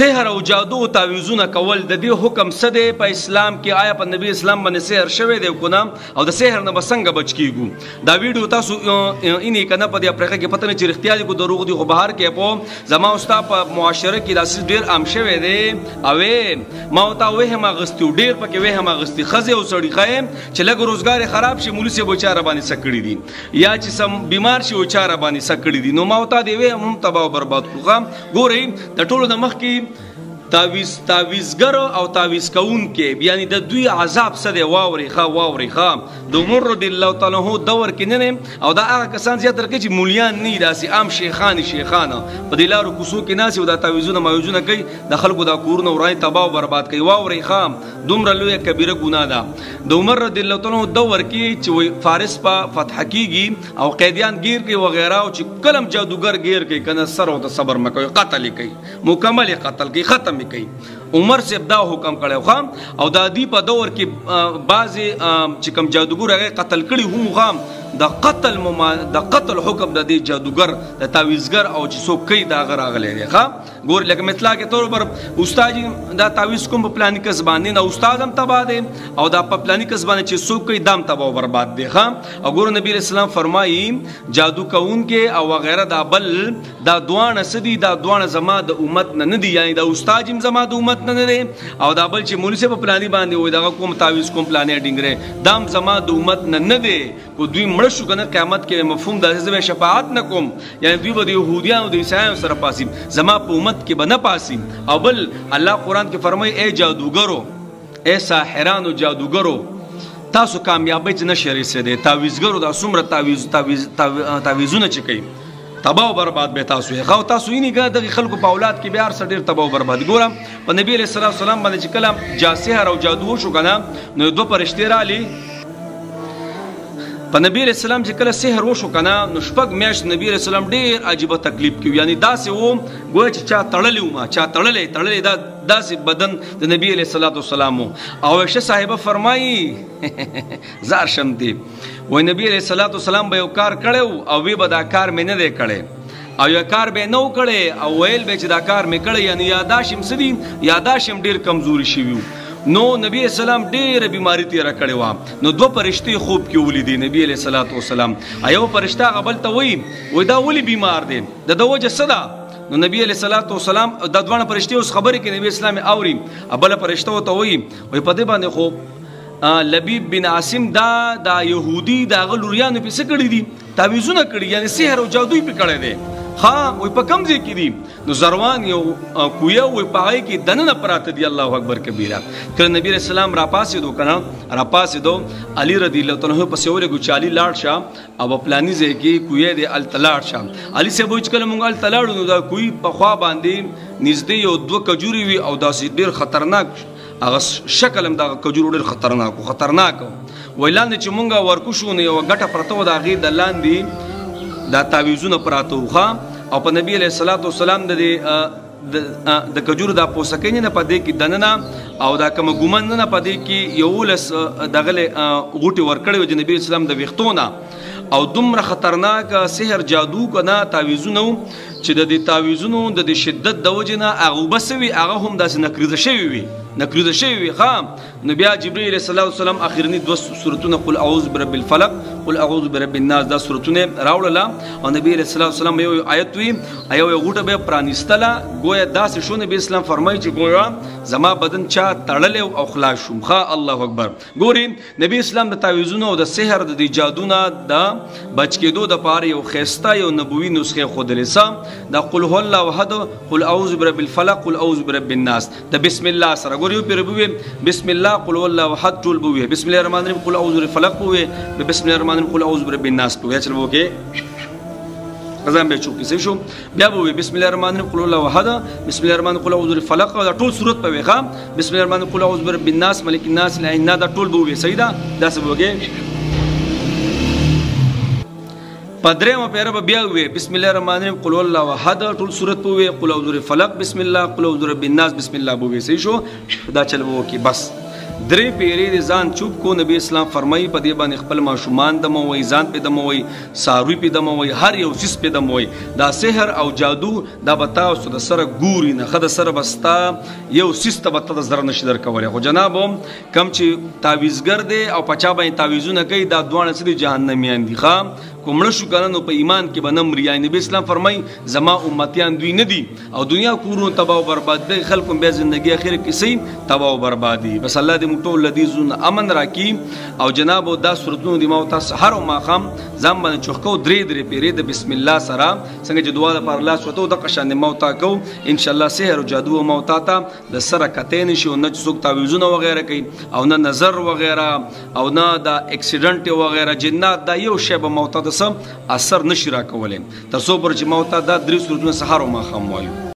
سحر او جادو او تعویذونه کول د دې حکم څه دی په اسلام کې؟ آیا په نبی اسلام باندې سحر شوی دی کنه؟ او د سحر نه څنګه بچ کیږو؟ دا ویډیو تاسو انې کنه په دې افریقا کې پته نه چې رښتیا دي کو دروغ دي، خو بهر کې په زما استاد په معاشره کې داسې ډیر عام شوی دی. او ما تا وې هم غستو ډیر پکې وې هم غستي خزه او سړی خایم چې لګ روزګار خراب شي مولوی سي بچاره باندې سکړی دي یا چې سم بیمار شي او چاره باندې سکړی دي. نو ما تا دی وې هم تباہ او برباد کړم. ګورئ د ټولو د مخ کې تعویزګر او تعویز کون کې یعنی د دوی عذاب څه دی؟ واوري ښه د عمر رضی الله تعالی عنہ دور کې نه او دا هغه کسان زیاتره کې چې مولیان نه داسې عام شیخانه په دې لارو کوڅو کې ناس او دا تعویزونه ماویزونه کوي د خلکو دا کورونه ورای تباہ او برباد کوي. واوري ښه دومره لویه کبیره ګناه ده. د عمر رضی الله تعالی عنہ دور کې چې فارس په فتح کیږي او قیدیان گیر کوي وغیرہ او چې کلم جادوګر گیر کوي کنه سر او د صبر مکوي قتل کوي مکمل قتل کوي ختم کوي. عمر سے دا حکم کړو خام او د دې په دور کې بعضی چې کوم جادوګر هغه قتل کړي هم خام د قتل حکم د دې جادوګر د تعویزګر او چې څوک کوي دا غراغلی دی. ښه ګور لکه مثلا کې طور پر استاد دا تعویز کوم په پلاني کسبانې نه استاد هم تباہ دی او دا په پلاني کسبانې چې څوک کوي دام تباہ او برباد دی. ښه او ګور نبی رسول الله فرمایي جادو کوون کې او وغیرہ دا بل دا دوانه سدي دا دوانه زما د امت نه دي یعنی دا استاد هم زما د امت نه دی او دا بل چې مولوی په پلاني باندې وي دا کوم تعویز کوم پلانې ډینګره دام زما د امت نه دی. کو دوی مړ شو کنه قیامت کې مفهوم د حزب شفاعت نه کوم یعنی دوی به د يهوديان او د عیسایانو سره پاسیم زما په امت کې به نه پاسیم. او بل الله قرآن کې فرمایي اے جادوګرو اے ساحرانو جادوګرو تاسو کامیابی ته نشئ رسیدئ. تعویزګرو دا څومره تعویزونه چې کوي تباہ او برباد به تاسو یې خو تاسو یې نه د خلکو په اولاد کې بیا هر څه ډیر تباہ او برباد. ګورم په نبی علیہ الصلوۃ والسلام باندې چې کلام سحر او جادو شو کنه نو دوه فرشتي رالی په نبی علیہ السلام چې کله سحر وشو کنه نو شپږ میاشت نبی علیہ السلام ډیر عجیبه تکلیف کیو یعنی داسې و ګویا چې چا تړلی و چا تړلی دا داسې بدن د نبی علیہ الصلوۃ والسلام او عائشہ صاحبه فرمایي زار شم دی وای نبی علیہ الصلوۃ والسلام به یو کار کړو او وی به دا کار مې نه دی کړی او یو کار به نو کړی او ویل به چې دا کار مې کړی یعنی یاداشم سدي یاداشم ډیر کمزوري شوی نو نبی اسلام ډیره بیماری تیر کړی و. نو دوه فرشتي خوب کې ولیدي نبی علیہ الصلوۃ والسلام ایو فرشتہ غبل ته وای دا ولی بیمار دی د وجه صدا نو نبی علیہ الصلوۃ والسلام د دوه فرشتي اوس خبرې کې نبی اسلام اوري ابل فرشتہ ته وای په دې باندې خو لبیب بن عاصم دا يهودي دا غلوریانو په څه کړی دي تعویذونه کړی یعنی سحر او جادو په کړی دی. ها وای په کوم ځای کې دي نو زروان یو کویا وای پای کې دنه پراته دی. الله اکبر کبیره. کله نبی رسول الله را پاسې دو کنه را پاسې دو علی رضی الله تعالی عنہ په سیورې ګو چالي لاړ شه او پلاني ځای کې کویا دی ال تلاړ شه علی سے بوج کله مونږ ال تلاړو نو دا کوی په خوا باندې نږدې یو دوه کجوري وي او داسې ډیر خطرناک هغه شکل هم دا کجور ډیر خطرناک ویلان چې مونږه ورکو شو نو یو غټه پرته و دا غي د لاندې دا تعویذونه پراته وخا او په نبی علیہ الصلوۃ والسلام د کجور دا پوسکین نه پدې کې دننه او دا کوم ګومن نه پدې کې یو لس دغه غوټي ورکړی و نبی اسلام د وختونه او دومره خطرناک سحر جادو کنا تعویذونه چې د تعویذونو د شدت د وجنه هغه بسوي هغه هم داس نکریزه شوی وي خام نو بیا جبرئیل علیہ الصلوۃ والسلام اخرنی دو سورتونه قل اعوذ برب الفلق قل اعوذ برب الناس دا سورتونه راوړل او نبی علیہ الصلوۃ والسلام یو آیت وی ایو غوټه به پرانیستله گویا داس شو نبی اسلام فرمایي چې گویا زما بدن چا تړل او خلاص شوم. ښه الله اکبر. ګوري نبی اسلام د تعویذونو او د سحر د جادوونه د بچ کېدو د پاره یو خيستا یو نبوي نسخه خود لسا دا قل هو الله احد قل اعوذ برب الفلق قل اعوذ برب الناس د بسم الله سره ګوري په ربوي بسم الله قل هو الله احد ټول بوي بسم الله الرحمن الرحیم قل اعوذ بالفلق بوي بسم الله الرحمن الرحیم قل اعوذ برب الناس بوي چل وګه قزم به چوکي سي شو بیا بوي بسم الله الرحمن الرحیم قل الله احد بسم الله الرحمن قل اعوذ بالفلق دا ټول صورت په وخا بسم الله الرحمن قل اعوذ برب الناس ملک الناس لا اله دا ټول بوي سیدا دا څه وګه پدریمه پیره بیا وی بسم الله الرحمن الرحیم قل الله احد ټول صورت په وی قل اعوذ بالفلق بسم الله قل اعوذ برب الناس بسم الله بو وی سي شو دا چل وو کی بس درې پیری د ځان چوپ کو نبی اسلام فرمایي په دې باندې خپل ماشومان دموي ځان په دموي ساروي په دموي هر یو چیز په دموي دا سحر او جادو دا بتاو سو د سره ګوري نه خد سره بستا یو سیسته بت د زر نشي در کوله خو جناب کم چې تعویزګر دی او پچا باندې تعویزونه کوي دا دوه سړي جهنميان دي خام کومړه شو کنه نو په ایمان کې بنم ریای نبی اسلام فرمای زما امتیان دوی نه دي او دنیا کورو تباہ او برباد دي خلکو به ژوندۍ اخر کې سي تباہ او بربادي بس الله دې موږ لذیذون امن راکي او جناب دا صورتونو دی موت سحر او ماقام ځم باندې چوکو درې پیری د بسم الله سره څنګه چې دعا پر الله سوتو د قشان موتا کو ان شاء الله سحر او جادو او موتا ته د سره کتین شي او نه څوک تعویذونه وغیرہ کوي او نه نظر وغیرہ او نه دا اکسیډنټ وغیرہ جنات دا یو شی به موتا اثر نشي راکولای تر څو پر چې موتا دا درې صورتونه سحر او ماقام وایو